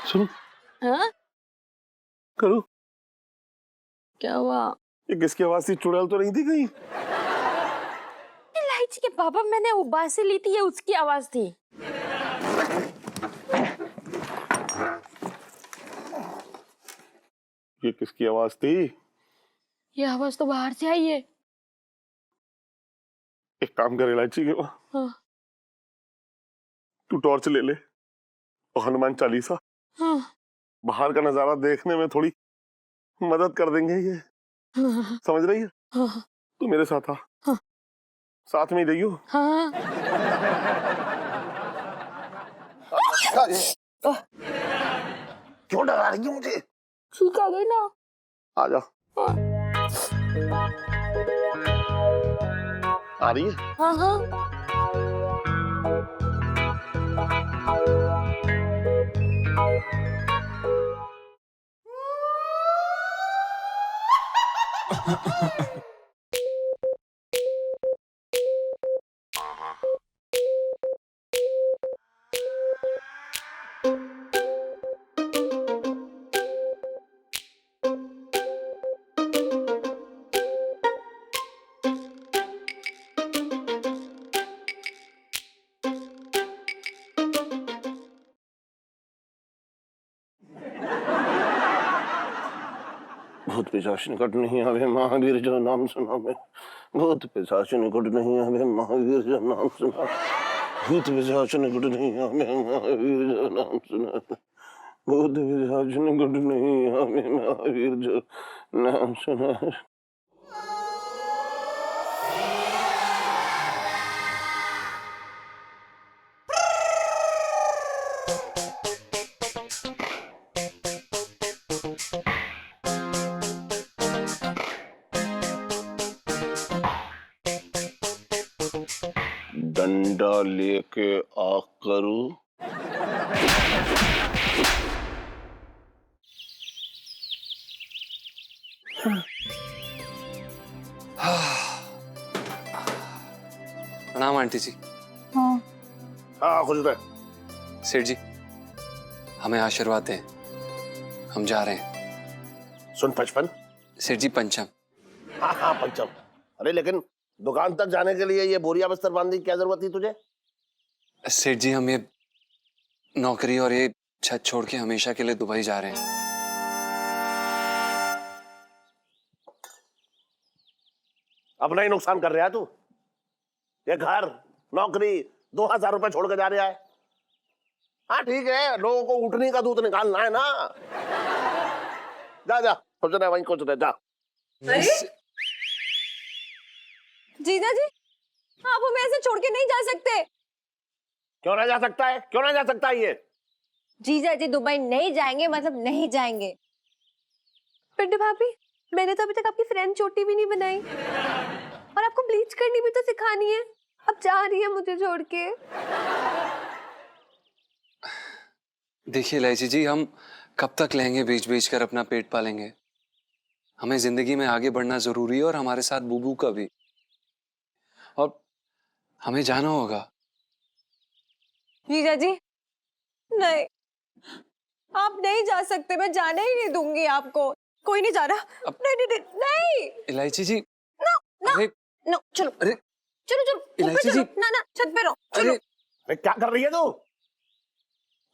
सुनो। हाँ? करो। क्या हुआ? ये किसकी आवाज थी? चुड़ैल तो नहीं थी कहीं? इलायची के पापा, मैंने उबासी ली थी, ये उसकी आवाज थी। ये किसकी आवाज थी? ये आवाज तो बाहर से आई है। एक काम कर इलायची के, हाँ। तू टॉर्च ले ले और हनुमान चालीसा। हाँ। बाहर का नजारा देखने में थोड़ी मदद कर देंगे ये। हाँ। समझ रही है? हाँ। तू मेरे साथ आ। हाँ। साथ में ही रहियो। हाँ। क्यों डरा रही है मुझे? ठीक आ गई ना। आ जा। हाँ। आ रही है? हाँ। हाँ। भूत पिशाच निकट नहीं आवे महावीर जो नाम सुना में। भूत पिशाच निकट नहीं आवे महावीर जो नाम सुना। भूत पिशाच निकट नहीं आवे महावीर जो नाम सुना। भूत पिशाच निकट नहीं आवे महावीर जो नाम सुना। डंडा लेके आ करूं। प्रणाम आंटी जी। हाँ। हाँ खुश रहे। सेठ जी, हमें आशीर्वाद दें, हम जा रहे हैं। सुन पचपन। सेठ जी, पंचम। हाँ हाँ पंचम। अरे लेकिन दुकान तक जाने के लिए ये बोरिया बस्तर बांधने की क्या जरूरत थी तुझे? सेठ जी, हम ये नौकरी और ये छत छोड़ के हमेशा के लिए दुबई जा रहे हैं। अपना ही नुकसान कर रहा है तू। ये घर, नौकरी, 2000 रुपए छोड़ के जा रहा है। हाँ ठीक है, लोगों को उठनी का दूध निकालना है ना। जा जा, कुछ रहे वहीं कुछ रहे, जा। जीजा जी, आप हमें ऐसे छोड़ के नहीं जा सकते। क्यों ना जा सकता है? क्यों ना जा सकता है ये? जीजा जी दुबई नहीं जाएंगे, मतलब नहीं जाएंगे। पिंटू भाभी, मैंने तो अभी तक आपकी फ्रेंड चोटी भी नहीं बनाई और आपको ब्लीच करनी भी तो सिखानी है। अब जा रही है मुझे छोड़ के। देखिए इलायची जी, हम कब तक लहंगे बेच बेच कर अपना पेट पालेंगे? हमें जिंदगी में आगे बढ़ना जरूरी है और हमारे साथ बुबू का भी। और हमें जाना होगा। जीजा जी नहीं, आप नहीं जा सकते, मैं जाने ही नहीं दूंगी आपको। कोई नहीं जा रहा। नहीं नहीं नहीं, नहीं। इलायची जी, नो नो अरे नो, चलो अरे चलो चलो ऊपर इलायची चलो। जी, ना ना, छत पे रहो, चलो। अरे क्या कर रही है तू?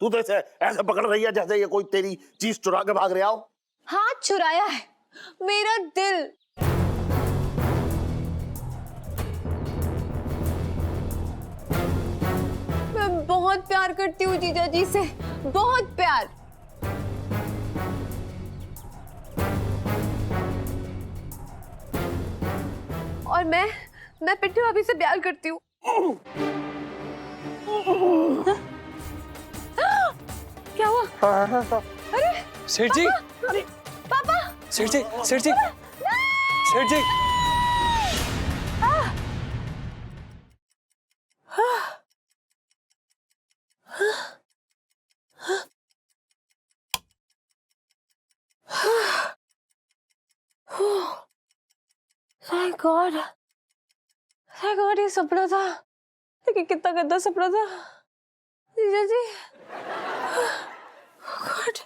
तू तो ऐसे ऐसे पकड़ रही है जैसे ये कोई तेरी चीज चुरा के भाग रहा हो। हाथ चुराया है मेरा दिल। मैं बहुत प्यार करती हूँ जीजा जी से, बहुत प्यार। और मैं पिंटू भाभी से प्यार करती हूँ। क्या हुआ? अरे सेठ जी, अरे पापा, सेठ जी, सेठ जी, सेठ जी। Thank God, thank God ये सपना था। लेकिन कितना गंदा सपना था। जीजा जी। गॉड।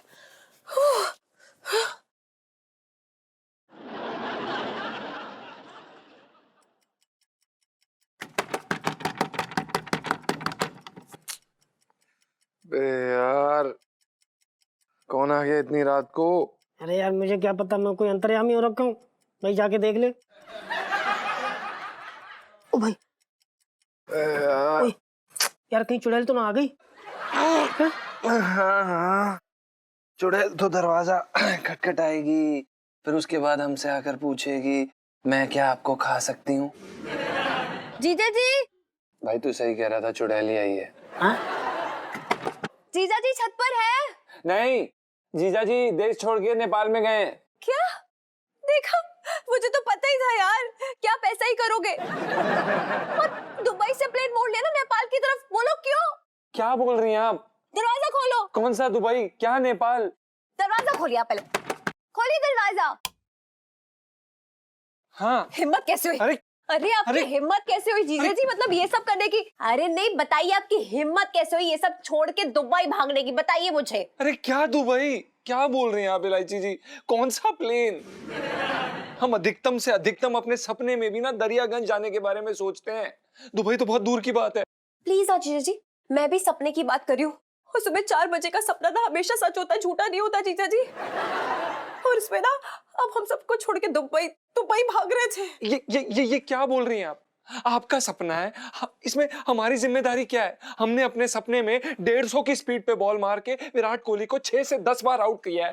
बे यार, कौन आ गया इतनी रात को? अरे यार मुझे क्या पता, मैं कोई अंतर्यामी हो रखा हूँ। भाई जाके देख ले। ओ भाई, यार। ओए, यार कहीं चुड़ैल तो ना आ गई? हाँ, चुड़ैल तो दरवाजा खटखटाएगी, फिर उसके बाद हमसे आकर पूछेगी मैं क्या आपको खा सकती हूँ? जीजा जी। भाई तू सही कह रहा था, चुड़ैल ही आई है। हाँ? जीजा जी छत पर है। नहीं, जीजा जी देश छोड़ के नेपाल में गए। क्या? देखा, मुझे तो पता ही था यार, क्या पैसा ही करोगे। और दुबई से प्लेन मोड़ लिया ना नेपाल की तरफ, बोलो क्यों? क्या बोल रही हैं आप? दरवाजा खोलो। कौन सा दुबई, क्या नेपाल? दरवाजा खोलिए आप पहले, खोलिए दरवाजा। हाँ। हिम्मत कैसे हुई? अरे आपकी हिम्मत कैसे हुई जीजा जी, मतलब ये सब करने की? अरे नहीं, बताइए आपकी हिम्मत कैसे हुई ये सब छोड़ के दुबई भागने की, बताइए मुझे। अरे क्या दुबई, क्या बोल रही हैं आप इलायची जी? कौन सा प्लेन? हम अधिकतम से अधिकतम अपने सपने में भी ना दरियागंज जाने के बारे में सोचते हैं। दुबई तो बहुत दूर की बात है। प्लीज जीजा जी, मैं भी सपने की बात कर रही हूँ। और सुबह 4 बजे का सपना ना हमेशा सच होता है, झूठा नहीं होता जीजा जी। और इसमें ना अब हम सबको छोड़ के दुबई भाग रहे थे। ये क्या बोल रही हैं आप? आपका सपना है, इसमें हमारी जिम्मेदारी क्या है? हमने अपने सपने में 150 की स्पीड पे बॉल मार के विराट कोहली को 6 से 10 बार आउट किया है।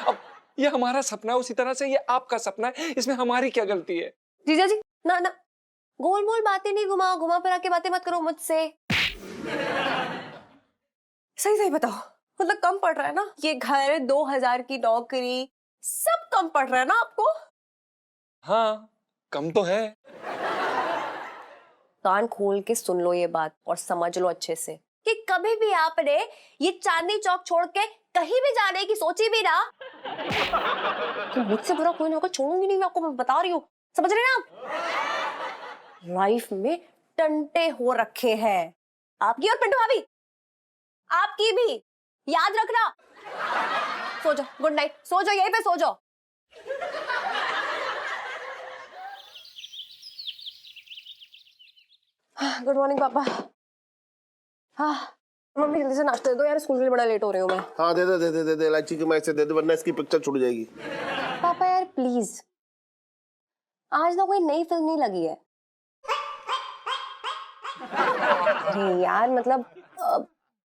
अब ये हमारा सपना है, उसी तरह से ये आपका सपना है, इसमें हमारी क्या गलती है? जीजा जी ना ना, गोल मोल बातें नहीं घुमाओ, घुमा फिरा के बातें मत करो मुझसे। सही सही बताओ, मतलब कम पड़ रहा है ना ये घर, 2000 की नौकरी, सब कम पड़ रहा है ना आपको? हाँ, कम तो है। कान खोल के सुन लो ये बात और समझ लो अच्छे से कि कभी भी आपने ये चांदनी चौक छोड़ के कहीं भी जाने की सोची भी ना, तो मुझसे बुरा कोई नहीं होगा, छोड़ूंगी नहीं मैं आपको, मैं बता रही हूँ, समझ रहे हैं आप? लाइफ में टंटे हो रखे हैं आपकी और पिंटू भाभी, आपकी भी, याद रखना। सो जाओ, गुड नाइट, सो जाओ, यहीं पे सो जाओ। गुड मॉर्निंग पापा। हाँ मम्मी जल्दी से नाश्ता दे दो यार, स्कूल के लिए बड़ा लेट हो रही हूँ मैं। हाँ दे दे इलायची की मैच से दे दे, वरना इसकी पिक्चर छूट जाएगी। पापा यार प्लीज, आज ना कोई नई फिल्म नहीं लगी है। अरे यार मतलब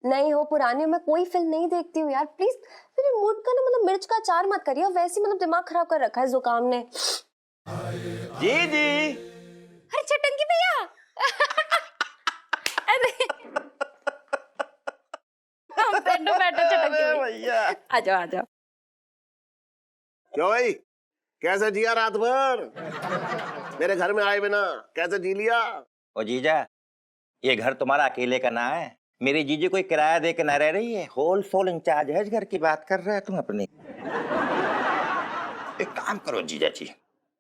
नई हो पुरानी हो, मैं कोई फिल्म नहीं देखती हूँ यार, प्लीज। मेरे मूड का ना मतलब मिर्च का अचार मत करिए, वैसे मतलब दिमाग खराब कर रखा है जुकाम ने। जी जी। अरे चटंकी भैया। अरे बैठो चटंकी भैया, आ जाओ आ जाओ। क्यों भाई, कैसे जिया रात भर? मेरे घर में आए बिना कैसे जी लिया? ओ जीजा, ये घर तुम्हारा अकेले का ना है, मेरी जीजी कोई किराया दे के न रह रही है, होल सोल इंचार्ज है इस घर की। बात कर रहे हो तुम अपनी? एक काम करो जीजा जी,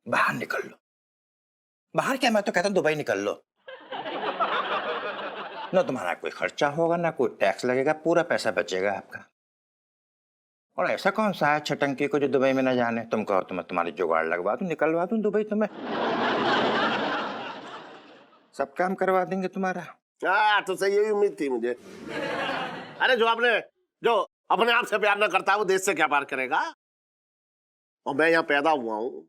बाहर निकल लो। बाहर क्या, मैं तो कहता हूं दुबई निकल लो। ना तुम्हारा कोई खर्चा होगा, ना कोई टैक्स लगेगा, पूरा पैसा बचेगा आपका। और ऐसा कौन सा है छटंकी को जो दुबई में न जाने? तुम कहो तो मैं तुम्हारी जुगाड़ लगवा दूं, निकलवा दूं दुबई तुम्हें, सब काम करवा देंगे तुम्हारा। हाँ तो सही, यही उम्मीद थी मुझे। अरे जो अपने आप से प्यार न करता वो देश से क्या प्यार करेगा? और मैं यहाँ पैदा हुआ हूँ,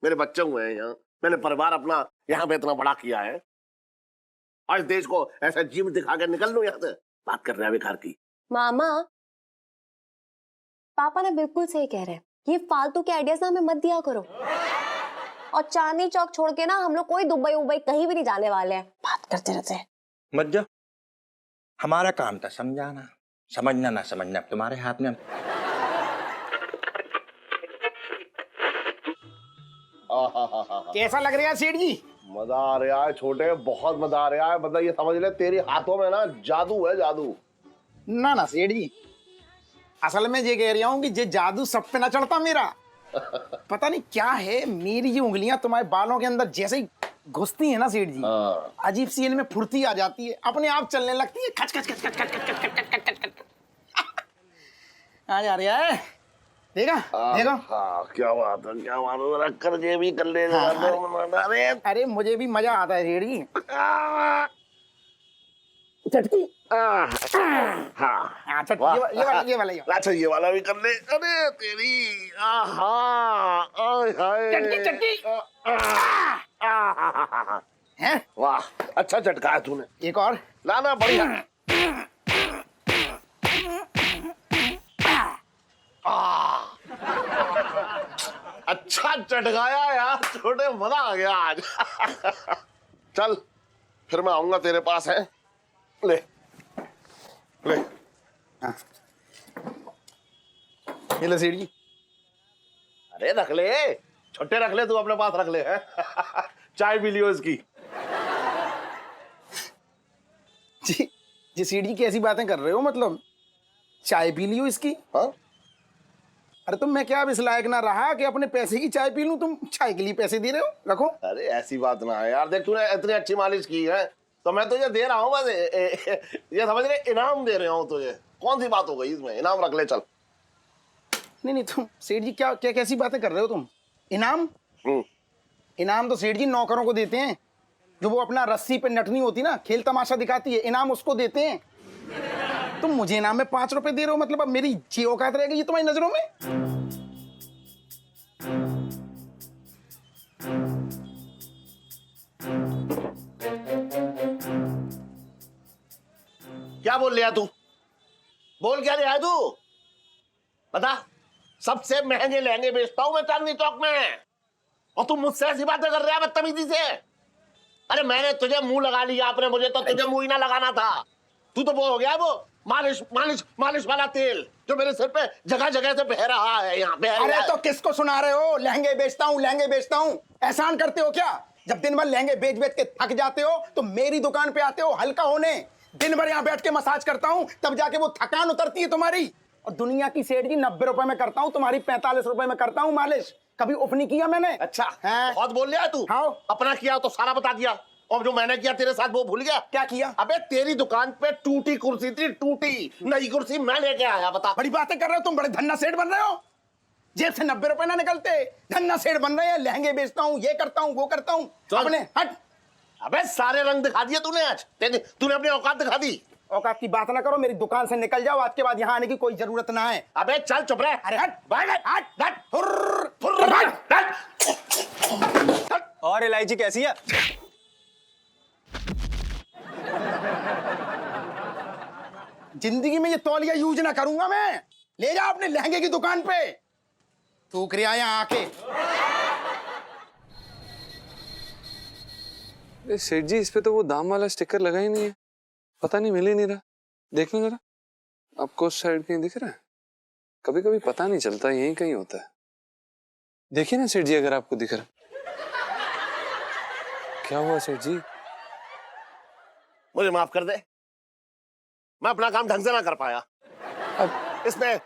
मेरे बच्चे हुए हैं यहाँ, मैंने परिवार अपना यहाँ पे इतना बड़ा किया है, और इस देश को ऐसा जीव दिखा के निकल लूं यहाँ से? बात कर रहे हैं बेकार की। मामा पापा ने बिल्कुल सही कह रहे हैं, ये फालतू के आइडियाज ना हमें मत दिया करो। और चांदनी चौक छोड़ के ना हम लोग कोई दुबई उबई कहीं भी नहीं जाने वाले हैं, बात करते रहते हैं। मत जाओ, हमारा काम था समझाना, समझना ना समझना अब तुम्हारे हाथ में। कैसा लग रहा है सेठ जी? मजा आ रहा है छोटे, बहुत मजा आ रहा है। मतलब ये समझ ले तेरे हाथों में ना जादू है, जादू। ना ना सेठ जी, असल में ये कह रहा हूँ कि ये जादू सब पे ना चढ़ता मेरा। पता नहीं क्या है, मेरी ये उंगलियां तुम्हारे बालों के अंदर जैसे ही घुसती है ना सेठ जी, हाँ। अजीब सी इनमें फुर्ती आ जाती है, अपने आप चलने लगती है, खच खच खच खच खच खच खच खच खच खच। आ जा रहा है, देखा देखो। हाँ क्या बात है, क्या बात है, रख कर ये भी कर ले। अरे अरे मुझे भी मजा आता है सेठ जी। चटकी, हाँ हाँ चटकी, ये वाला। अच्छा ये वाला भी कर ले। अरे तेरी आहा, आय हाय, चटकी चटकी है। वाह अच्छा चटका है तूने। एक और लाना बढ़िया। अच्छा चटकाया यार, छोटे मजा आ गया आज। चल फिर मैं आऊंगा तेरे पास है। ले ले ये लो सेठ जी। अरे रख ले, छोटे रख ले, तू अपने पास रख ले। है चाय पी लियो इसकी। जी सेठ जी कैसी बातें कर रहे हो, मतलब चाय पी लियो इसकी? हाँ अरे तुम मैं क्या अब इस लायक ना रहा कि अपने पैसे की चाय पी लूं, तुम चाय के लिए पैसे दे रहे हो, रखो। अरे ऐसी बात ना है यार, देख तूने इतनी अच्छी मालिश की है तो मैं तुझे दे रहा हूँ बस। ये समझ रहे, इनाम दे रहा हूँ तुझे। कौन सी बात हो गई इसमें, इनाम रख ले चल। नहीं तुम सेठ जी क्या क्या कैसी बातें कर रहे हो तुम? इनाम? इनाम तो सेठ जी नौकरों को देते हैं, जो वो अपना रस्सी पे नटनी होती ना, खेल तमाशा दिखाती है, इनाम उसको देते हैं। तुम मुझे इनाम में 5 रुपए दे रहे हो, मतलब अब मेरी जी औकात रहेगी ये तुम्हारी नजरों में? क्या बोल लिया तू? बोल क्या रहा है तू? बता। सबसे महंगे लहंगे बेचता हूं मैं चांदनी चौक में, और तू मुझसे ऐसी बातें कर रहा है बदतमीजी से। अरे मैंने तुझे मुंह लगा लिया, आपने मुझे तो तुझे मुंह ही ना लगाना था। तू तो वो हो गया, वो मालिश मालिश मालिश वाला तेल जो मेरे सिर पे जगह जगह से बह रहा है, यहाँ बह रहा अरे है। तो किसको सुना रहे हो? लहंगे बेचता हूँ, लहंगे बेचता हूँ, एहसान करते हो क्या? जब दिन भर लहंगे बेच बेच के थक जाते हो तो मेरी दुकान पे आते हो हल्का होने। दिन भर यहाँ बैठ के मसाज करता हूँ, तब जाके वो थकान उतरती है तुम्हारी। और दुनिया की सेठ जी 90 रुपए में करता हूँ, तुम्हारी 45 रुपए में करता हूँ मालिश। कभी उफ नहीं किया मैंने। अच्छा हाँ। बहुत बोल लिया तू। हाँ। अपना किया तो सारा बता दिया, और जो मैंने किया तेरे साथ वो भूल गया? क्या किया? अबे तेरी दुकान पे टूटी कुर्सी थी, टूटी नई कुर्सी मैं लेके आया। बता। बड़ी बातें कर रहे हो तुम, बड़े धन्ना सेठ बन रहे हो। जेब से 90 रुपए ना निकलते, धन्ना सेठ बन रहे हैं। लहंगे बेचता हूँ, ये करता हूँ, वो करता हूँ। अपने हट। अबे सारे रंग दिखा दिए तूने आज, तूने अपनी औकात दिखा दी। औकात की बात ना करो, मेरी दुकान से निकल जाओ, आज के बाद यहाँ आने की कोई जरूरत ना है। अबे चल चुप रह। अरे हट हट हट हट फुर्र, फुर्र, हट, हट। और इलायची कैसी है? जिंदगी में ये तौलिया यूज ना करूंगा मैं। ले जा अपने लहंगे की दुकान पे, थूक रिया यहाँ आके। अरे सेठ जी, इस पे तो वो दाम वाला स्टिकर लगा ही नहीं है, पता नहीं मिल ही नहीं रहा। देखना जरा, आपको उस साइड कहीं दिख रहा है? कभी कभी पता नहीं चलता, यहीं कहीं होता है। देखिए ना सेठ जी, अगर आपको दिख रहा। क्या हुआ सेठ जी? मुझे माफ कर दे, मैं अपना काम ढंग से ना कर पाया। अब इसमें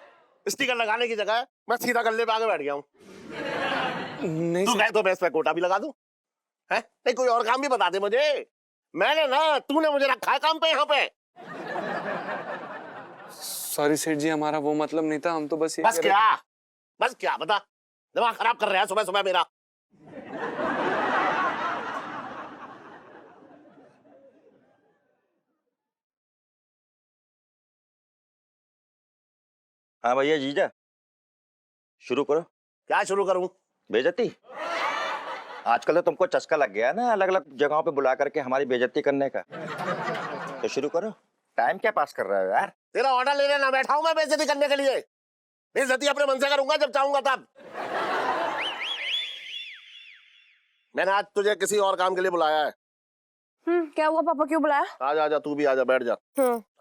स्टिकर लगाने की जगह मैं सीधा गल्ले पे आगे बैठ गया हूँ। नहीं तू सेठ- कहे तो मैं इस पे कोटा भी लगा दूं? है नहीं, कोई और काम भी बता दे मुझे। मैंने ना, तूने मुझे रखा है काम पे यहाँ पे। सॉरी सेठ जी, हमारा वो मतलब नहीं था, हम तो बस ये बस कह रहे- क्या, बस क्या, बता। दिमाग खराब कर रहा है सुबह सुबह मेरा। हाँ भैया जीजा, शुरू करो। क्या शुरू करूं? बेइज्जती। आजकल तो तुमको चस्का लग गया है ना, अलग अलग जगहों पे बुला करके हमारी बेइज्जती करने का। तो शुरू करो, टाइम क्या पास कर रहे हो यार? तेरा ऑर्डर लेने ना बैठा हूं मैं बेइज्जती करने के लिए। बेइज्जती अपने मन से करूंगा जब चाहूंगा तब। मैंने आज तुझे किसी और काम के लिए बुलाया है। क्या हुआ पापा, क्यों बुलाया? आजा आजा, तू भी आजा, बैठ जा।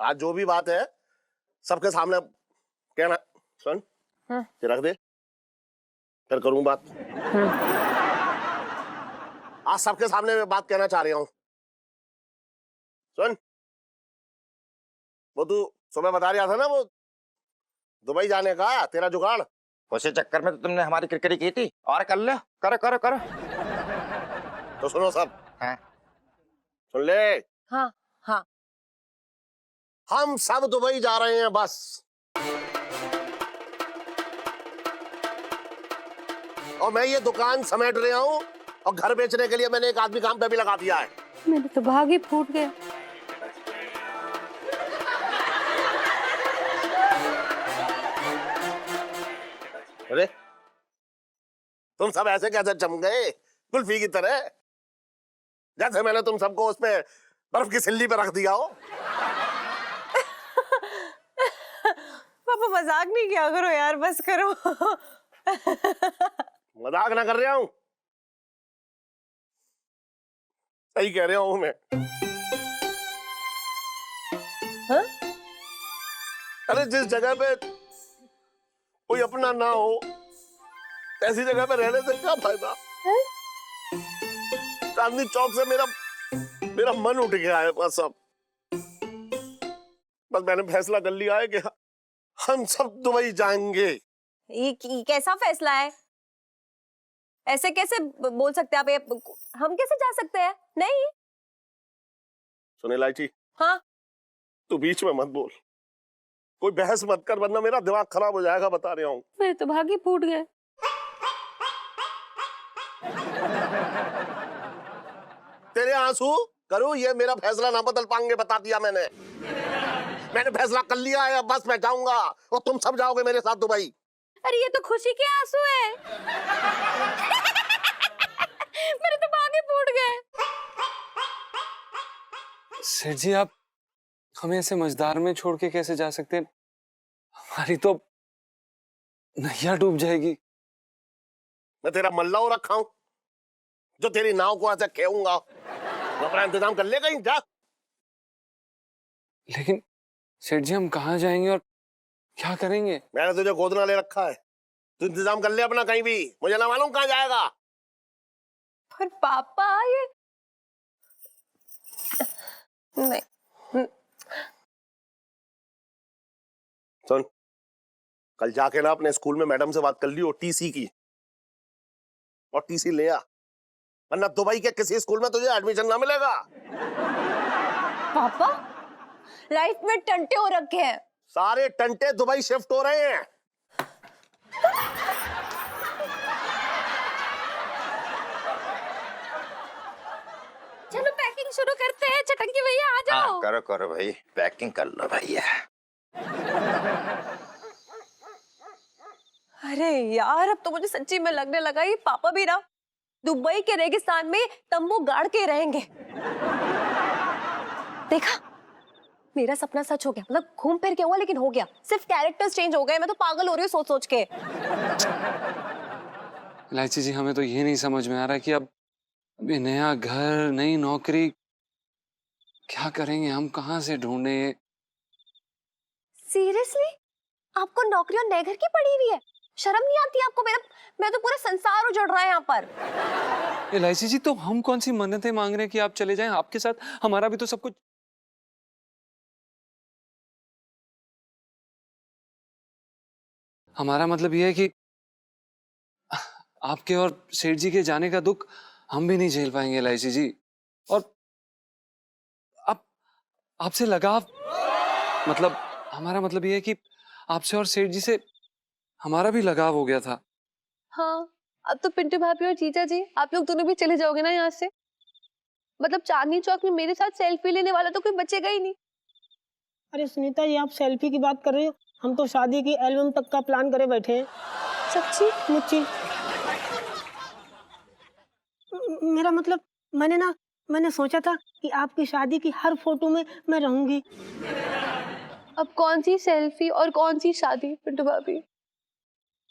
आज जो भी बात है सबके सामने कहना। सुन, ये रख दे, फिर करूं बात। आज सबके सामने मैं बात कहना चाह रहा हूं। सुन, वो तू सुबह बता रहा था ना, वो दुबई जाने का तेरा जुगाड़। उसी चक्कर में तो तुमने हमारी क्रिकेट की थी, और कर लो, करो करो करो। तो सुनो सब, हाँ। सुन ले, हाँ हाँ। हम सब दुबई जा रहे हैं बस। और मैं ये दुकान समेट रहा हूँ और घर बेचने के लिए मैंने एक आदमी काम पे भी लगा दिया है। मेरे तो भाग ही फूट गया। अरे तुम सब ऐसे कैसे जम गए कुल्फी की तरह, जैसे मैंने तुम सबको उसमें बर्फ की सिल्ली पे रख दिया हो। पापा मजाक नहीं किया करो यार, बस करो। मजाक ना कर रहा हूं, सही कह रहा हूं मैं। हाँ? अरे जिस जगह पे कोई अपना ना हो ऐसी जगह पे रहने से क्या फायदा। चांदनी चौक से मेरा मन उठ गया है बस। अब बस मैंने फैसला कर लिया है कि हम सब दुबई जाएंगे। ये कैसा फैसला है? ऐसे कैसे बोल सकते हैं आप? हम कैसे जा सकते हैं? नहीं। सुने इलायची, हाँ तू बीच में मत बोल, कोई बहस मत कर वरना मेरा दिमाग खराब हो जाएगा, बता रहा हूं। मेरे तो भाग ही फूट गए। तेरे आंसू करूं, ये मेरा फैसला ना बदल पाएंगे, बता दिया मैंने। मैंने फैसला कर लिया है, अब बस मैं जाऊंगा और तुम सब जाओगे मेरे साथ दुबई। अरे ये तो खुशी के आंसू है। मेरे तो भाग ही फूट गए। सेठ जी, आप हमें ऐसे मझधार में छोड़ के कैसे जा सकते हैं? हमारी तो नैया डूब जाएगी। मैं तेरा मल्लाह रखा हूं जो तेरी नाव को ऐसे खेऊंगा। तो अपना इंतजाम कर ले कहीं जा। लेकिन सेठ जी, हम कहाँ जाएंगे और क्या करेंगे? मैंने तुझे गोदना ले रखा है, तू इंतजाम कर ले अपना कहीं भी, मुझे ना मालूम कहाँ जाएगा। पर पापा ये नहीं। सुन, कल जाके ना अपने स्कूल में मैडम से बात कर लियो टीसी की, और टीसी ले आ, वरना दुबई के किसी स्कूल में तुझे एडमिशन ना मिलेगा। पापा लाइफ में टंटे हो रखे हैं। सारे टंटे दुबई शिफ्ट हो रहे हैं। चलो पैकिंग शुरू करते हैं। चटंकी भैया आ जाओ। हाँ, करो करो भाई, पैकिंग कर लो भैया। अरे यार, अब तो मुझे सच्ची में लगने लगा ये पापा भी ना दुबई के रेगिस्तान में तंबू गाड़ के रहेंगे। देखा, मेरा सपना सच हो गया। मतलब घूम फिर के हुआ लेकिन हो गया। सिर्फ कैरेक्टर्स चेंज हो गए। मैं तो पागल हो रही हूँ सोच सोच के। इलायची जी, हमें तो ये नहीं समझ में आ रहा कि अब ये नया घर, नई नौकरी क्या करेंगे हम? कहाँ से ढूंढे? सीरियसली, आपको नौकरी और नए घर की पड़ी हुई है? शर्म नहीं आती आपको? मैं तो पूरा संसार उजड़ रहा है यहाँ पर। इलायची जी, तो हम कौन सी मन्नतें मांग रहे हैं कि आप चले जाएं? आपके साथ हमारा भी तो सब कुछ। हमारा मतलब यह है कि आपके और सेठ जी के जाने का दुख हम भी नहीं झेल पाएंगे इलायची जी। और आप आपसे लगाव, मतलब हमारा मतलब यह है कि आपसे और सेठ जी से हमारा भी लगाव हो गया था। हाँ, अब तो पिंटू भाभी और जीजा जी आप लोग दोनों भी चले जाओगे ना यहाँ से। मतलब चांदनी चौक में मेरे साथ सेल्फी लेने वाला तो कोई बचेगा ही नहीं। अरे सुनीता जी, आप सेल्फी की बात कर रहे हो, हम तो शादी की एल्बम तक का प्लान करे बैठे हैं। सच्ची मुच्ची, मेरा मतलब मैंने सोचा था कि आपकी शादी की हर फोटो में मैं रहूंगी। अब कौन सी सेल्फी और कौन सी शादी पिंटू भाभी?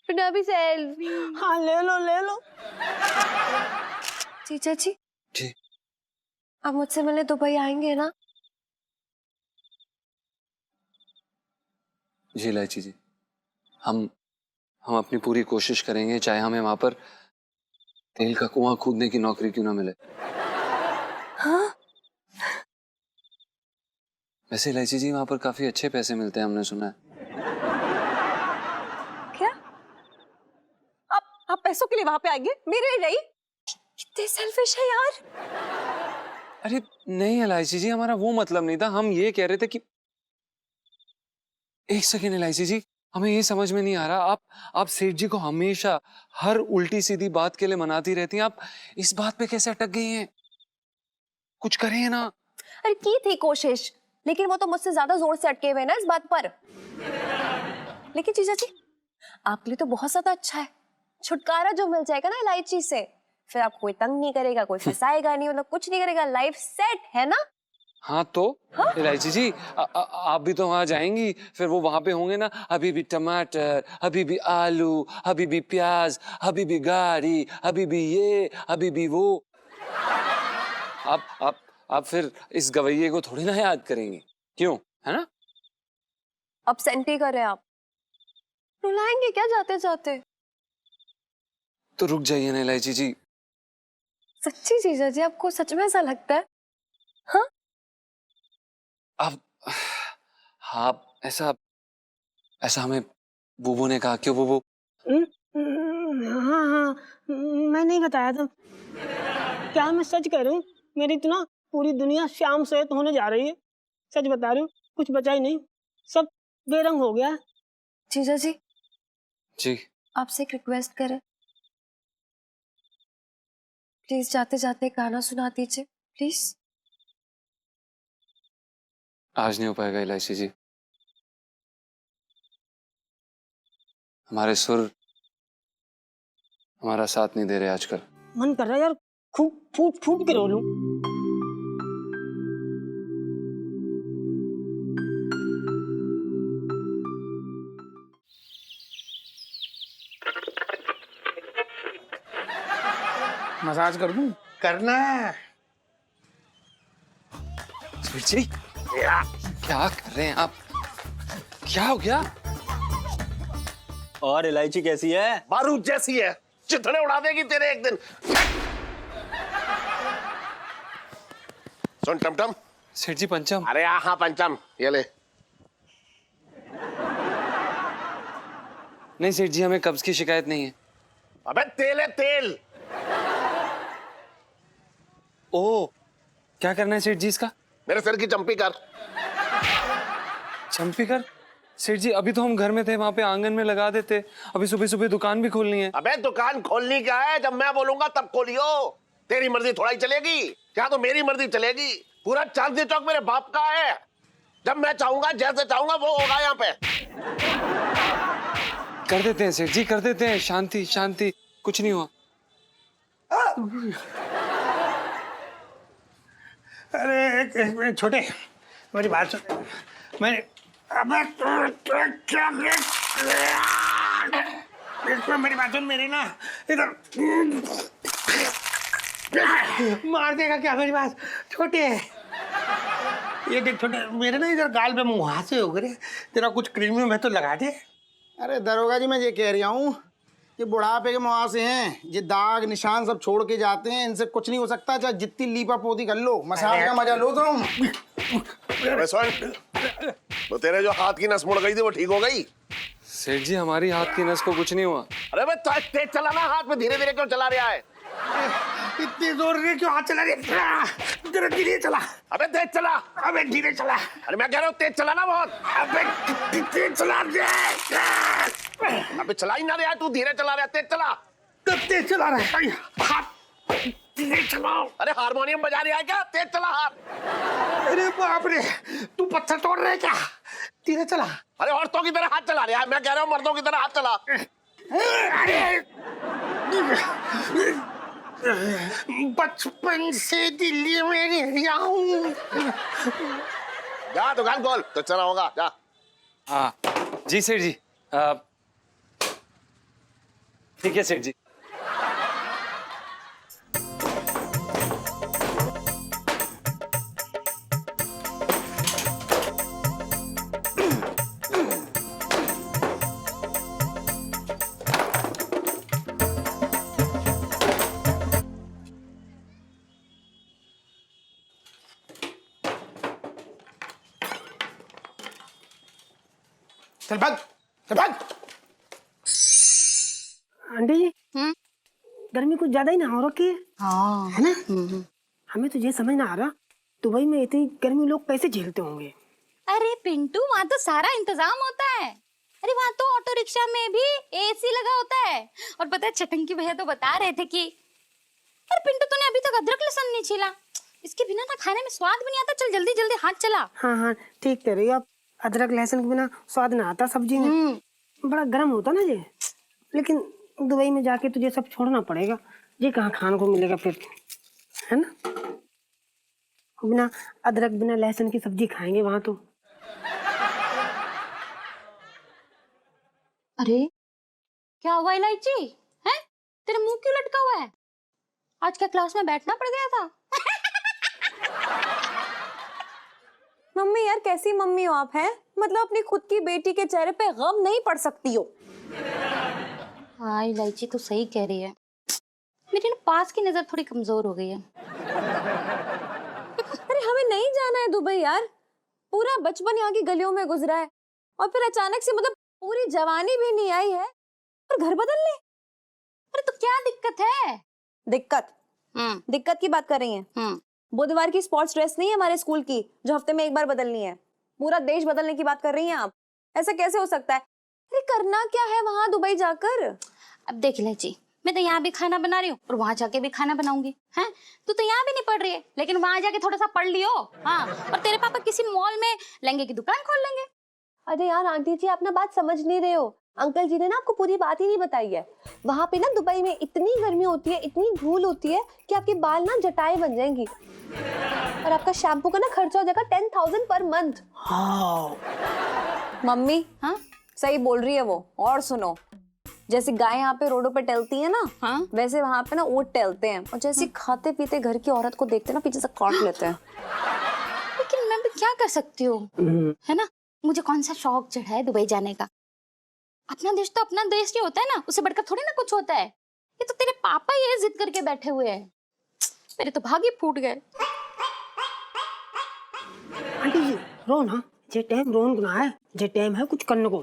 पिंटू भाभी सेल्फी। हाँ, ले लो ले लो। जीजा जी जी, आप मुझसे मिलने दुबई आएंगे ना? जी इलायची जी, हम अपनी पूरी कोशिश करेंगे, चाहे हमें वहां पर तेल का कुआं खोदने की नौकरी क्यों ना मिले। हाँ? वैसे इलायची जी, वहां पर काफी अच्छे पैसे मिलते हैं, हमने सुना है। क्या आप पैसों के लिए वहां पे आएंगे? मेरे लिए नहीं? कितने सेल्फिश है यार। अरे नहीं एलआईसी जी, हमारा वो मतलब नहीं था। हम ये कह रहे थे कि एक सेकेंड एलआईसी जी, हमें ये समझ में नहीं आ रहा, आप सेठ जी को हमेशा हर उल्टी सीधी बात के लिए मनाती रहती हैं, आप इस बात पे कैसे अटक गई हैं? कुछ करें ना। अरे की थी कोशिश, लेकिन वो तो मुझसे ज्यादा जोर से अटके हुए हैं ना इस बात पर। लेकिन जीजा जी, आपके लिए तो बहुत ज्यादा अच्छा है, छुटकारा जो मिल जाएगा ना इलायची से, फिर आपको कोई तंग नहीं करेगा, कोई फंसाएगा नहीं, मतलब कुछ नहीं करेगा, लाइफ सेट है ना। हाँ तो इलायची जी, आप भी तो वहां जाएंगी, फिर वो वहां पे होंगे ना, अभी भी टमाटर, अभी भी आलू, अभी भी प्याज, अभी भी गाड़ी, अभी भी ये, अभी भी वो। आप फिर इस गवैये को थोड़ी ना याद करेंगे, क्यों, है ना? अपसेंट ही कर रहे हैं आप, रुलाएंगे क्या जाते जाते? तो रुक जाइए ना इलायची जी। सच्ची जीजा जी, आपको सच में ऐसा लगता है? हाँ आप हाँ, ऐसा हमें बुबू ने कहा। क्यों बुबू? हाँ हाँ, मैं नहीं बताया था। क्या मैं सच कह रही हूँ, मेरी तो ना पूरी दुनिया शाम से तो होने जा रही है। सच बता रही हूँ, कुछ बचा ही नहीं, सब बेरंग हो गया है। जीजा जी, जी आपसे एक रिक्वेस्ट करें, प्लीज जाते जाते गाना सुना दीजिए प्लीज। आज नहीं हो पाएगा इलायची जी, हमारे सुर हमारा साथ नहीं दे रहे आजकल। मन कर रहा है यार, खूब फूट फूट के रो लूं। मसाज कर दूं? करना। सुर जी, क्या कर रहे हैं आप? क्या हो गया? और इलायची कैसी है? बारूद जैसी है, चिथड़े उड़ा देगी तेरे एक दिन। सुन टमटम। सेठ जी पंचम। अरे हाँ पंचम, ये ले। नहीं सेठ जी, हमें कब्ज की शिकायत नहीं है। अबे तेल है तेल। ओ, क्या करना है सेठ जी इसका? मेरे सिर की चंपी कर। चंपी कर? सेठ जी अभी तो हम घर में थे, वहां पे आंगन में लगा देते, अभी सुबह सुबह दुकान भी खोलनी है। अबे दुकान खोलनी क्या है, जब मैं बोलूंगा तब खोलियो। तेरी मर्जी थोड़ा ही चलेगी, क्या तो मेरी मर्जी चलेगी। पूरा चांदनी चौक मेरे बाप का है, जब मैं चाहूंगा जैसे चाहूंगा वो होगा यहाँ पे। कर देते हैं सेठ जी, कर देते हैं। शांति शांति, कुछ नहीं हुआ। अरे एक मिनट छोटे, मेरी बात सुन। मैं अबे क्या मेरी बात सुन, मेरी ना इधर मार देगा क्या मेरी बात? छोटे ये देख छोटे, मेरे ना इधर गाल पे मुहासे हो गए, तेरा कुछ क्रीम में तो लगा दे। अरे दरोगा जी, मैं ये कह रहा हूँ, ये बुढ़ापे के मुहासे हैं, ये दाग निशान सब छोड़ के जाते हैं, इनसे कुछ नहीं हो सकता। चाहे जितनी लीपा पोती कर लो, मसाज का मजा लो तुम। अबे सुन, तो तेरे जो हाथ की नस मुड़ गई थी वो ठीक हो गई? सेठ जी हमारी हाथ की नस को कुछ नहीं हुआ। अरे भाई तो तेज चलाना, हाथ में धीरे धीरे क्यों चला रहा है? इतनी जोर से क्यों हाथ चला रही? तेरा धीरे चला। अबे तेज चला। अबे धीरे चला। अरे मैं कह रहा हूँ तेज चलाना बहुत। अबे तेज चला दे। अबे चला ही ना रहा, तू धीरे चला रहा, तेज चला। कब तेज चला रहा है? हाथ धीरे चलाओ। अरे हारमोनियम बजा रहा है क्या? तेज चला हाथ। अरे बाप रे, तू पत्थर तोड़ रहा है क्या? धीरे चला। अरे औरतों की तरह हाथ चला रहा है, मैं कह रहा हूँ मर्दों की तरह हाथ चला। अरे बचपन से दिल्ली में रह हूँ। जा दुकान खोल तो चला होगा, जा। हाँ जी सेठ जी, ठीक है सेठ जी। चल भाग, चल भाग। आंटी जी, गर्मी कुछ ज्यादा ही ना हो रखी है, हाँ है ना? हमें तो ये समझ ना आ रहा दुबई में इतनी गर्मी लोग कैसे झेलते होंगे। अरे पिंटू, वहाँ तो सारा इंतजाम होता है। अरे वहाँ तो ऑटो रिक्शा में भी एसी लगा होता है। और पता है चटंकी भैया तो बता रहे थे कि अरे पिंटू तूने अभी तक अदरक लहसुन नहीं छीला, इसके बिना ना खाने में स्वाद भी नहीं आता। चल जल्दी जल्दी हाथ चला। हाँ हाँ ठीक कह रही हो आप, अदरक लहसुन के बिना स्वाद ना आता सब्जी में, बड़ा गर्म होता ना ये। लेकिन दुबई में जाके तुझे सब छोड़ना पड़ेगा, ये कहाँ खाने को मिलेगा फिर, है ना। बिना अदरक बिना लहसुन की सब्जी खाएंगे वहां तो। अरे क्या हुआ इलायची है, तेरे मुंह क्यों लटका हुआ है? आज क्या क्लास में बैठना पड़ गया था? मम्मी यार कैसी मम्मी हो आप, हैं? मतलब अपनी खुद की बेटी के चेहरे पे गम नहीं पड़ सकती हो। हाँ इलायची तो सही कह रही है, मेरी ना पास की नजर थोड़ी कमजोर हो गई है। अरे हमें नहीं जाना है दुबई यार, पूरा बचपन यहाँ की गलियों में गुजरा है और फिर अचानक से मतलब पूरी जवानी भी नहीं आई है और घर बदल ले। अरे तो क्या दिक्कत है? दिक्कत की बात कर रही हैं? बुधवार की स्पोर्ट्स ड्रेस नहीं है हमारे स्कूल की जो हफ्ते में एक बार बदलनी है, पूरा देश बदलने की बात कर रही हैं आप? ऐसा कैसे हो सकता है? अरे करना क्या है वहां दुबई जाकर? अब देख इलायची, मैं तो यहाँ भी खाना बना रही हूँ और वहां जाके भी खाना बनाऊंगी। हैं तू तो यहाँ भी नहीं पढ़ रही है, लेकिन वहां जाके थोड़ा सा पढ़ लियो। हाँ, और तेरे पापा किसी मॉल में लहंगे की दुकान खोल लेंगे। अरे यार आंटी जी आप ना बात समझ नहीं रहे हो, अंकल जी ने ना आपको पूरी बात ही नहीं बताई है। वहां पे ना दुबई में इतनी गर्मी होती है, इतनी धूल होती है कि आपके बाल ना जटाएं बन जाएंगी और आपका शैम्पू का ना खर्चा हो जाएगा 10,000 पर मंथ। मम्मी हाँ सही बोल रही है वो। और सुनो, जैसे गाय यहाँ पे रोडों पे टहलती है ना, हाँ वैसे वहां पे ना ऊंट टहलते हैं और जैसे खाते पीते घर की औरत को देखते ना पीछे से काट लेते हैं। लेकिन मैं भी क्या कर सकती हूँ, है ना। मुझे कौन सा शौक चढ़ा है दुबई जाने का। अपना देश तो अपना देश ही होता है ना, उससे बढ़कर थोड़ी ना कुछ होता है। ये तो तेरे पापा ये जिद करके बैठे हुए हैं, मेरे तो भाग ही फूट गए। आंटी जी रो ना, जे टाइम रोन गुना है, जे टाइम है कुछ करने को।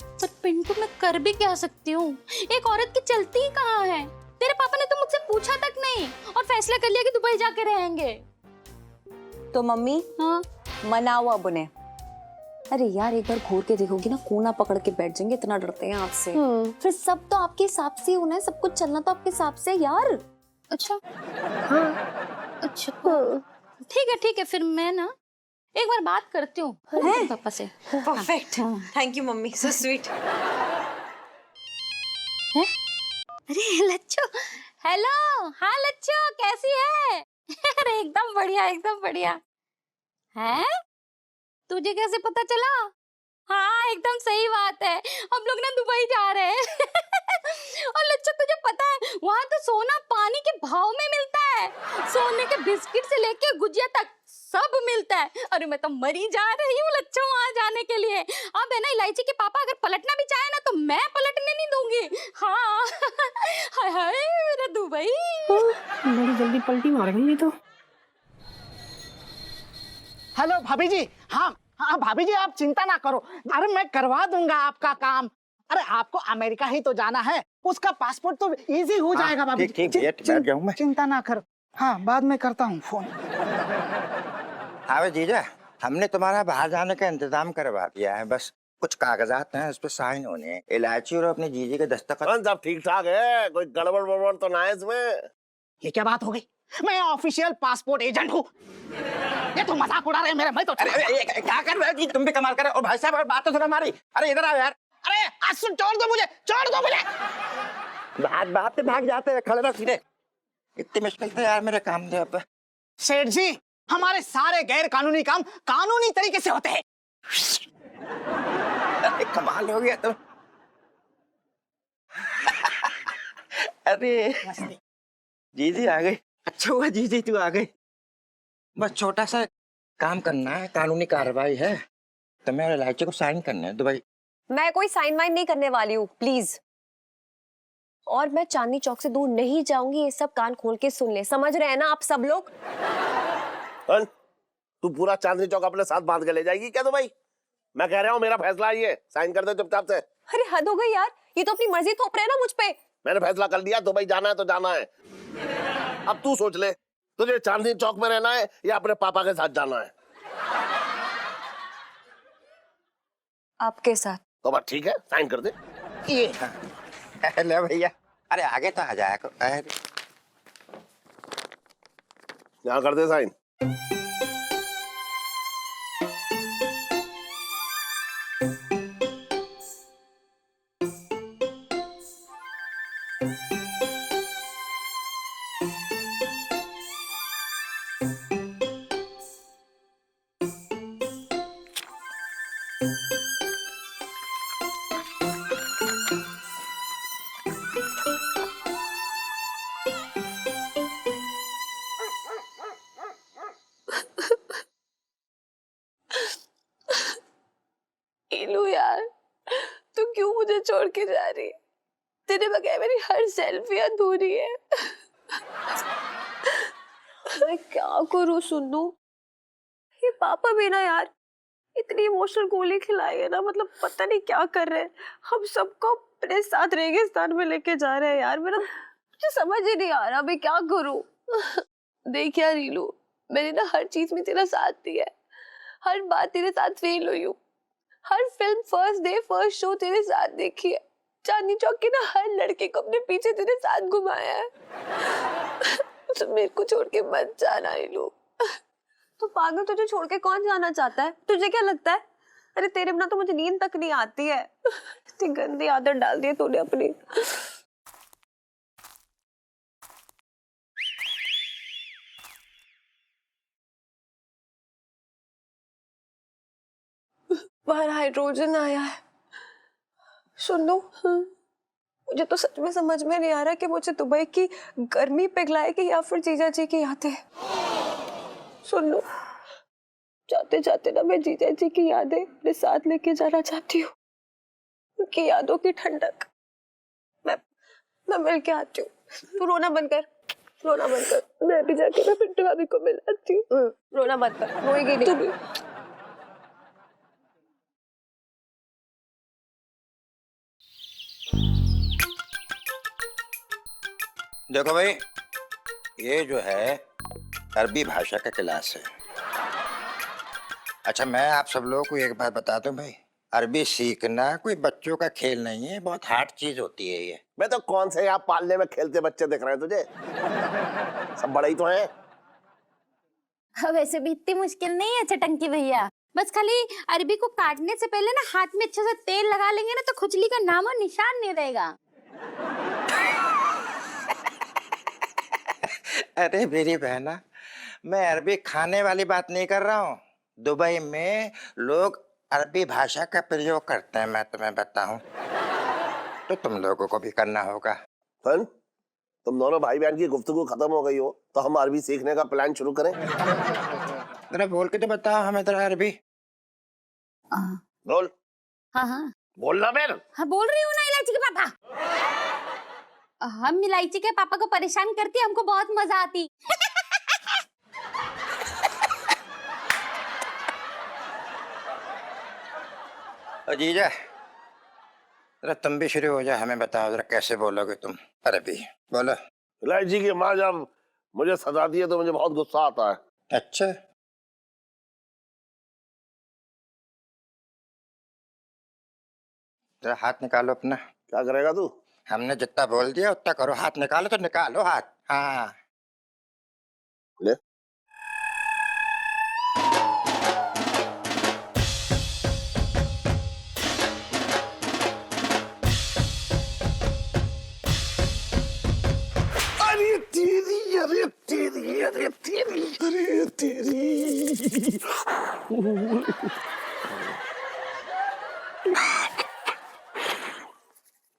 पर पिंटू मैं कर भी क्या सकती हूँ, एक औरत की चलती ही कहाँ है। तेरे पापा ने तो मुझसे पूछा तक नहीं और फैसला कर लिया कि दुबई जाके रहेंगे। तो मम्मी हाँ मनाओ अब उन्हें। अरे यार एक बार घूर के देखोगी ना कोना पकड़ के बैठ जाएंगे, इतना डरते हैं आपसे। फिर सब तो आपके हिसाब से होना है, सब कुछ चलना तो आपके हिसाब से यार। अच्छा हाँ अच्छा ठीक है फिर मैं ना एक बार बात करती हूँ पापा से। Perfect, thank you mummy, so sweet. अरे लच्चू, हेलो। हाँ लच्चू कैसी है? अरे एकदम बढ़िया एकदम बढ़िया। है तुझे कैसे पता चला? हाँ एकदम सही बात है, हम लोग ना दुबई जा रहे हैं। और लच्चू तुझे पता है वहाँ तो सोना पानी के भाव में मिलता है, सोने के बिस्किट से लेके गुजिया तक सब मिलता है। अरे मैं तो मरी जा रही हूँ लच्चू वहाँ जाने के लिए। अब है ना इलायची के पापा अगर पलटना भी चाहे ना तो मैं पलटने नहीं दूंगी। हाँ हाय हाय मेरा दुबई। बड़ी जल्दी पलटी मार गई ये तो। हेलो भाभी जी। हाँ हाँ भाभी जी आप चिंता ना करो, अरे मैं करवा दूंगा आपका काम। अरे आपको अमेरिका ही तो जाना है, उसका पासपोर्ट तो इजी हो जाएगा भाभी जी। ठीक बैठ जाऊं मैं। चिंता ना कर, हाँ बाद में करता हूँ फोन। हाँ जीजा, हमने तुम्हारा बाहर जाने का इंतजाम करवा दिया है, बस कुछ कागजात हैं उस पर साइन होने हैं। इलायची और अपनी जीजी के दस्तखत सब ठीक ठाक है, कोई गड़बड़ वड़बड़ तो ना है इसमें। ये क्या बात हो गई, मैं ऑफिशियल पासपोर्ट एजेंट हूँ। ये तो मजाक उड़ा रहे हैं मेरे, मैं तो क्या कर रहे हो जी, तुम भी कमाल कर रहे हो। और भाई साहब बात तो सुनो हमारी। अरे इधर आओ यार। अरे आज सुन, छोड़ दो मुझे, छोड़ दो मुझे। बात पे भाग जाते हैं, खड़े रहो सीधे। इतनी मुश्किल से यार मेरे काम दे। अब सेठ जी हमारे सारे गैर कानूनी काम कानूनी तरीके से होते हैं। अरे कमाल हो गया तुम। अरे जीजी आ गई, अच्छा हुआ जीजी तू आ गई। बस छोटा सा काम करना है, कानूनी कार्रवाई है, तुम्हें और इलायची को साइन करने हैं दुबई। मैं कोई साइन वाइन नहीं करने वाली हूँ प्लीज, और मैं चांदनी चौक से दूर नहीं जाऊंगी। ये सब कान खोल के सुन ले, समझ रहे हैं ना आप सब लोग? तू पूरा चांदनी चौक अपने साथ बांध के ले जाएगी क्या दुबई? मैं कह रहा हूँ मेरा फैसला ये, साइन कर दे चुपचाप से। अरे हद हो गई यार, ये तो अपनी मर्जी थोप रहे हैं ना मुझ पे। मैंने फैसला कर लिया, दुबई जाना है तो जाना है। अब तू सोच ले, तुझे चांदनी चौक में रहना है या अपने पापा के साथ जाना है? आपके साथ। तो बस ठीक है, साइन कर दे। ये ले भैया, अरे आगे तो आ जाए। अरे यहाँ कर दे साइन। इलू यार, तू क्यों मुझे छोड़ के जा रही है? तेरे बगैर मेरी हर सेल्फी अधूरी है। मैं क्या करूं सुन्नू? ये पापा भी ना यार इतनी इमोशनल गोली खिलाई है ना, मतलब पता नहीं क्या कर रहे हैं। हम सबको अपने साथ रेगिस्तान में लेके जा रहे हैं यार। मेरा मुझे समझ ही नहीं आ रहा मैं क्या करूं। देख यार रीलू, मैंने ना हर चीज में तेरा साथ दिया है, हर बात तेरे साथ फेल हुई हूँ, हर film first day first show तेरे साथ देखी है, चांदनी चौक के ना हर लड़के को अपने पीछे तेरे साथ घुमाया है। तो मेरे को छोड़ के मत जाना रीलू। तो पागल, तुझे छोड़ के कौन जाना चाहता है? तुझे क्या लगता है? अरे तेरे बिना तो मुझे नींद तक नहीं आती है। इतनी गंदी आदत डाल दी है तूने अपनी। बाहर हाइड्रोजन आया है। सुन लो, मुझे तो सच में समझ में नहीं आ रहा कि मुझे दुबई की गर्मी पिघलाएगी या फिर जीजा जी की यादें। सुन लो, जाते जाते ना मैं जीजा जी की यादें अपने साथ लेके जाना चाहती हूँ, उनकी यादों की ठंडक। मैं मिल के आती हूँ। तू रोना बंद कर, रोना बंद कर। मैं भी जाके मैं पिंटू भाभी को मिलाती हूँ। रोना बंद कर, रोएगी नहीं तू भी। देखो भाई, ये जो है अरबी भाषा का क्लास है। अच्छा, मैं आप सब लोगों को एक बात बता दूं भाई, अरबी सीखना कोई बच्चों का खेल नहीं है, बहुत हार्ड चीज होती है ये। मैं तो कौन से यहाँ पालने में खेलते बच्चे दिख रहे हैं तुझे? सब बड़े ही तो हैं। वैसे भी इतनी मुश्किल नहीं है चटंकी भैया, बस खाली अरबी को काटने से पहले ना हाथ में अच्छे से तेल लगा लेंगे ना तो खुजली का नाम और निशान नहीं रहेगा। अरे मेरी बहना, मैं अरबी खाने वाली बात नहीं कर रहा हूँ। दुबई में लोग अरबी भाषा का प्रयोग करते हैं, मैं तुम्हें बताऊं तो तुम लोगों को भी करना होगा। फन, तुम दोनों भाई बहन की गुफ्तगू खत्म हो गई हो तो हम अरबी सीखने का प्लान शुरू करें। जरा बोल के तो बताओ हमें जरा अरबी। बोल। हाँ हाँ बोलना बेल। हाँ, बोल रही हूँ ना इलायची के पापा। हम इलायची के पापा को परेशान करती, हमको बहुत मजा आती। जीजा, जरा तुम भी शुरू हो जाओ, हमें बताओ जरा कैसे बोलोगे तुम अरबी, बोलो। इलायची की माँ जब मुझे सताती है तो मुझे बहुत गुस्सा आता है। अच्छा, जरा हाथ निकालो अपना। क्या करेगा तू? हमने जितना बोल दिया उतना करो, हाथ निकालो तो निकालो हाथ। हाँ ले। अरे तेरी, अरे तेरी, अरे तेरी, अरे तेरी।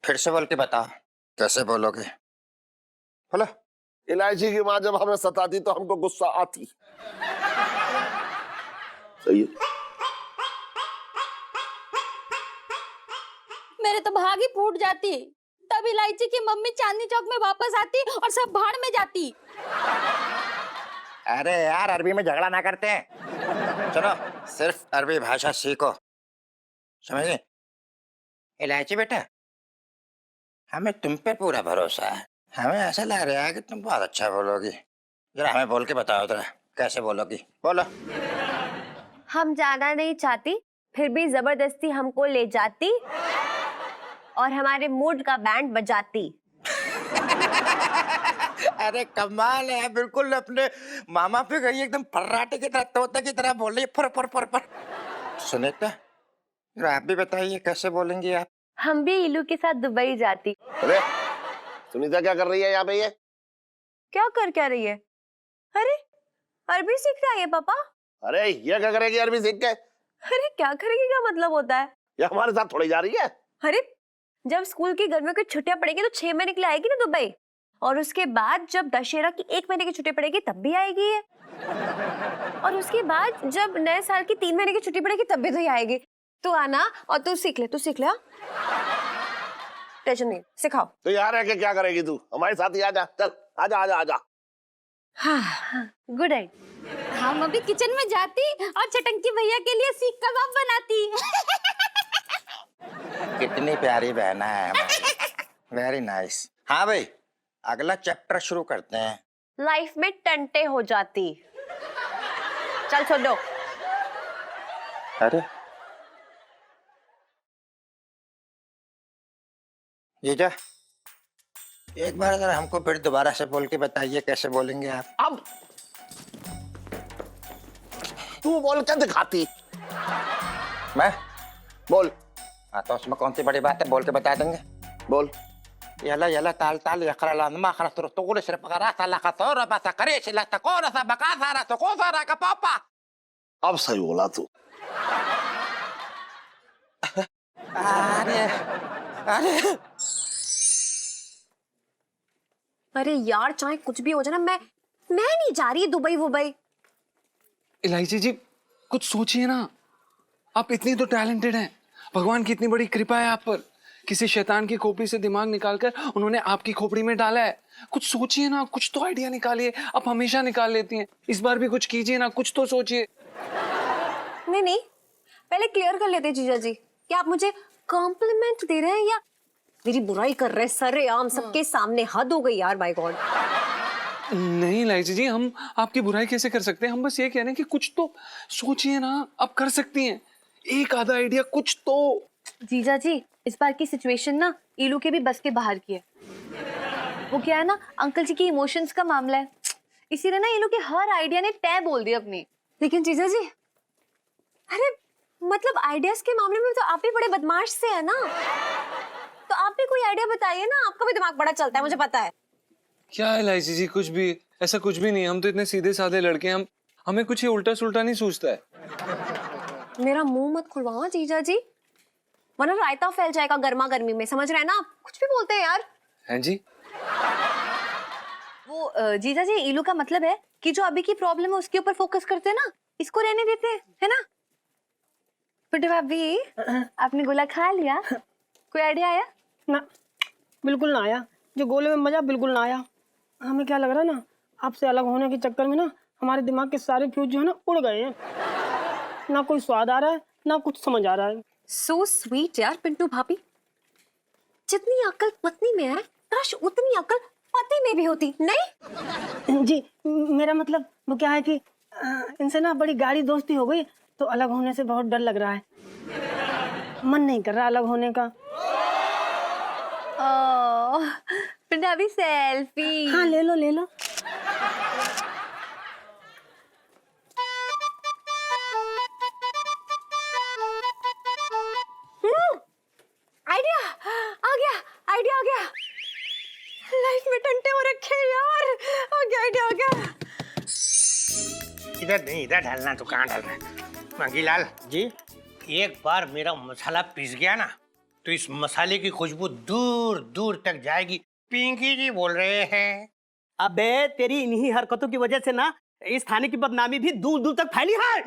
फिर से बोल के बताओ कैसे बोलोगे, बोलो। इलायची की माँ जब हमें सताती तो हमको गुस्सा आती। सही है। मेरे तो भाग ही फूट जाती, तब इलायची की मम्मी चांदनी चौक में वापस आती और सब भाड़ में जाती। अरे यार, अरबी में झगड़ा ना करते हैं, चलो सिर्फ अरबी भाषा सीखो, समझे? इलायची बेटा, हमें तुम पे पूरा भरोसा है, हमें ऐसा लग रहा है कि तुम बहुत अच्छा बोलोगी। जरा हमें बोल के बताओ जरा, कैसे बोलोगी, बोलो। हम जाना नहीं चाहती, फिर भी जबरदस्ती हमको ले जाती और हमारे मूड का बैंड बजाती। अरे कमाल है, बिल्कुल अपने मामा पे गई, एकदम फर्राटे की तरह, तोते की तरह बोल रही है, फर फर फर फर। सुनीता, जरा आप भी बताइए कैसे बोलेंगी आप? हम भी इलू के साथ दुबई जाती। अरे सुनीता क्या कर रही है यहाँ पे? ये क्या कर क्या रही है? अरे अरबी सीख रहा है पापा। अरे ये क्या करेगी अरबी सीख के? अरे क्या करेगी क्या मतलब होता है? ये हमारे साथ थोड़ी जा रही है। अरे जब स्कूल की गर्मियों की छुट्टियां पड़ेगी तो 6 महीने के लिए आएगी ना दुबई, और उसके बाद जब दशहरा की 1 महीने की छुट्टी पड़ेगी तब भी आएगी ये, और उसके बाद जब नए साल की 3 महीने की छुट्टी पड़ेगी तब भी तो ये आएगी। तू आना और तू सीख ले, हाँ? टेंशन नहीं, सिखाओ। तो यार है कि क्या करेगी तू? हमारे साथ ही आजा, चल आजा आजा आजा। हाँ, गुड नाइट। हम अभी किचन में जाती और चटंकी भैया के लिए सीख कबाब बनाती। कितनी प्यारी बहना है हमारी, वेरी नाइस। हाँ भाई, अगला चैप्टर शुरू करते हैं। लाइफ में टंटे हो जाती। चल छोड़ो। अरे जीजा, एक बार अगर हमको फिर दोबारा से बोल के बताइए कैसे बोलेंगे आप? अब तू बोल के दिखाती। मैं बोल। हाँ तो उसमें कौन सी बड़ी बात है, बोल के बता देंगे। बोल। यला यला ताल ताल यखरा लानमा खरा तो तोड़ से पकड़ा साला का तोरा बासा करे से लगता कौन सा बका सारा तो कौन सारा का पापा। अब सही बोला तू। अरे अरे अरे यार चाहे कुछ भी हो जाए ना, मैं नहीं जा रही दुबई वुबई। इलायची जी कुछ सोचिए ना, आप इतनी तो टैलेंटेड हैं, भगवान की इतनी बड़ी कृपा है आप पर। किसी शैतान की खोपड़ी से दिमाग निकालकर उन्होंने आपकी खोपड़ी में डाला है। कुछ सोचिए ना, कुछ तो आइडिया निकालिए। आप हमेशा निकाल लेती हैं, इस बार भी कुछ कीजिए ना, कुछ तो सोचिए। नहीं, पहले क्लियर कर लेते जीजा जी कि आप मुझे कॉम्प्लीमेंट दे रहे हैं या मेरी बुराई कर रहे हैं सरेआम सबके सामने। हद हो गई यार, बाय गॉड। नहीं इलायची जी, हम आपकी बुराई कैसे कर सकते हैं? हम बस ये कह रहे हैं कि कुछ तो सोचिए ना, आप कर सकती हैं। एक आधा आइडिया कुछ तो। जीजा जी इस बार की सिचुएशन ना इलू के भी बस के बाहर की है। वो क्या है ना, अंकल जी की इमोशंस का मामला है, इसीलिए ना इलू के हर आइडिया ने तय बोल दी अपनी। लेकिन जीजा जी, अरे मतलब आइडियाज के मामले में तो आप भी बड़े बदमाश से है ना, तो आप भी कोई आइडिया बताइए ना, आपका भी दिमाग बड़ा चलता है, मुझे पता है। क्या इलायची जी, कुछ भी ऐसा कुछ भी नहीं। हम तो इतने सीधे साधे लड़के हैं, हमें कुछ ये उल्टा सुल्टा नहीं सूझता है। मेरा मुंह मत खुलवाओ जीजा जी, वरना रायता फैल जाएगा गर्मा गर्मी में, समझ रहे हैं ना आप? कुछ भी बोलते हैं यार। हैं जी? वो जीजा जी, इलू का मतलब है कि जो अभी की प्रॉब्लम है उसके ऊपर फोकस करते हैं ना, इसको रहने देते हैं, है ना? बट भाभी आपने गोला खा लिया, कोई आइडिया आया? ना, बिल्कुल ना आया। जो गोले में मजा बिल्कुल ना आया। हमें क्या लग रहा है ना, आपसे अलग होने के चक्कर में ना हमारे दिमाग के सारे फ्यूज जो है ना उड़ गए हैं। ना कोई स्वाद आ रहा है, ना कुछ समझ आ रहा है। सो स्वीट यार पिंटू भाभी, जितनी अकल पत्नी में है काश उतनी अकल पति में भी होती। नहीं जी, मेरा मतलब वो क्या है कि इनसे ना बड़ी गाढ़ी दोस्ती हो गई, तो अलग होने से बहुत डर लग रहा है। मन नहीं कर रहा अलग होने का। पिंटू भाभी सेल्फी। हाँ ले लो ले लो। आइडिया आ गया। लाइफ में टंटे हो रखे हैं यार, आ गया आइडिया, आ गया। इधर नहीं, इधर डालना, तो कहाँ डालना है? मंगीलाल जी, एक बार मेरा मसाला पिस गया ना, तो इस मसाले की खुशबू दूर दूर तक जाएगी। पिंकी जी बोल रहे हैं। अबे तेरी इन्हीं हरकतों की वजह से ना इस थाने की बदनामी भी दूर दूर तक फैली है।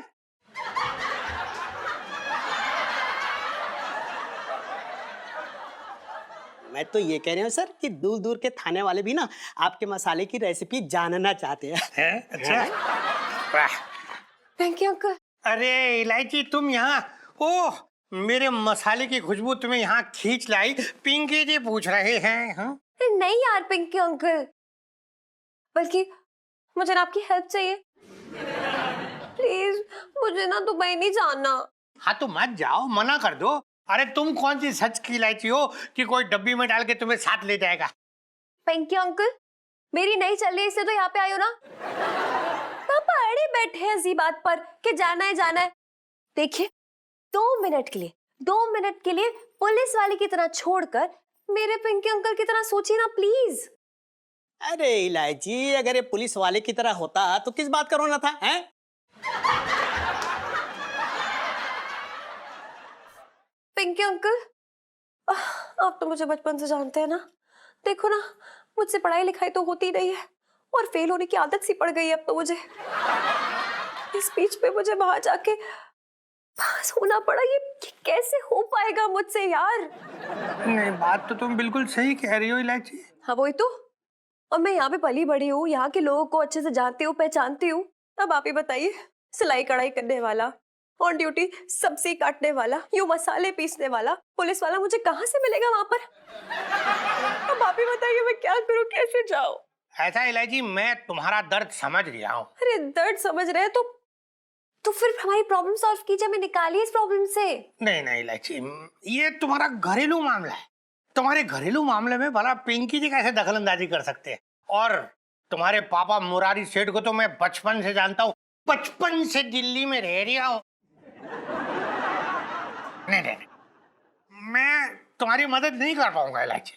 मैं तो ये कह रहा हूँ सर कि दूर दूर के थाने वाले भी ना आपके मसाले की रेसिपी जानना चाहते हैं। अच्छा, वाह। Thank you uncle. अरे इलायची, तुम यहाँ? ओह, मेरे मसाले की खुशबू तुम्हें यहाँ खींच लाई। पिंकी जी पूछ रहे हैं। हाँ? नहीं यार पिंकी अंकल, बल्कि मुझे ना आपकी हेल्प चाहिए प्लीज। मुझे ना दुबई नहीं जाना। हाँ तो मत जाओ, मना कर दो। अरे तुम कौन सी सच की इलायची हो कि कोई डब्बी में डाल के तुम्हें साथ ले जाएगा। पिंकी अंकल, मेरी नहीं चल रही इसलिए तो यहाँ पे आई हो ना। पापा अड़े बैठे हैं इसी बात पर कि जाना है जाना है। देखिए 2 मिनट के लिए पुलिस वाले की तरह छोड़कर मेरे पिंकी अंकल की तरह सोचिए ना प्लीज। अरे इलायची, अगर ये पुलिस वाले की तरह होता तो किस बात का रोना था, हैं? पिंकी अंकल, आप तो मुझे बचपन से जानते हैं ना। देखो ना, मुझसे पढ़ाई लिखाई तो होती नहीं है और फेल होने की आदत सी पड़ गई है अब तो मुझे। इस बीच में मुझे वहां जाके पास होना पड़ा। ये कैसे हो पाएगा मुझसे यार? नहीं, बात तो तुम बिल्कुल सही कह रही हो इलायची। हाँ वही तो। और मैं यहाँ पे पली बड़ी हूँ, यहाँ के लोगों को अच्छे से जानती हूँ, पहचानती हूँ। अब आप ही बताइए, सिलाई कढ़ाई करने वाला, ऑन ड्यूटी सब्जी काटने वाला, यूं मसाले पीसने वाला पुलिस वाला मुझे कहाँ से मिलेगा वहां पर? अब आप ही बताइए मैं क्या करूँ, कैसे जाऊँ? ऐसा इलायची, मैं तुम्हारा दर्द समझ रहा हूँ। अरे दर्द समझ रहे हैं तो फिर हमारी प्रॉब्लम सॉल्व कीजिए, हमें निकालिए इस प्रॉब्लम से। नहीं इलायची, ये तुम्हारा घरेलू मामला है। तुम्हारे घरेलू मामले में भला पिंकी जी कैसे दखलंदाजी कर सकते हैं? और तुम्हारे पापा मुरारी सेठ को तो मैं बचपन से जानता हूँ, बचपन से दिल्ली में रह रहा हूँ। नहीं, मैं तुम्हारी मदद नहीं कर पाऊंगा इलायची।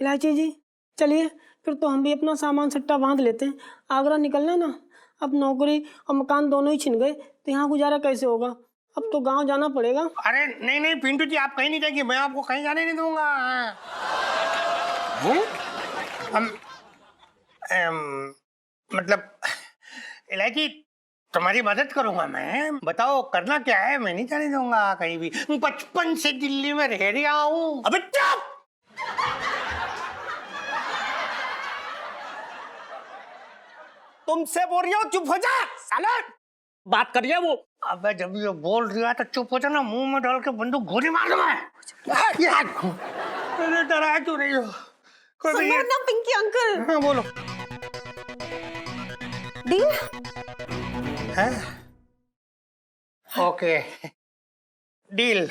इलायची जी चलिए, फिर तो हम भी अपना सामान सट्टा बांध लेते हैं। आगरा निकलना ना, अब नौकरी और मकान दोनों ही छिन गए तो यहाँ गुजारा कैसे होगा? अब तो गांव जाना पड़ेगा। अरे नहीं पिंटू जी, आप कहीं नहीं जाएंगे, मैं आपको कहीं जाने नहीं दूंगा। मतलब इलायची, तुम्हारी मदद करूंगा मैं। बताओ करना क्या है? मैं नहीं जाने दूंगा कहीं भी। बचपन से दिल्ली में रह रहा हूँ। अबे चुप! तुमसे बोल रही हो, चुप हो जा साले। बात करिए वो। अबे जब ये बोल रहा है तो चुप हो जाना, मुंह में डाल के बंदूक गोली मार दूंगा। अरे डरा क्यों रही हो? सुनो ना पिंकी अंकल। हाँ बोलो। डील है? Okay deal.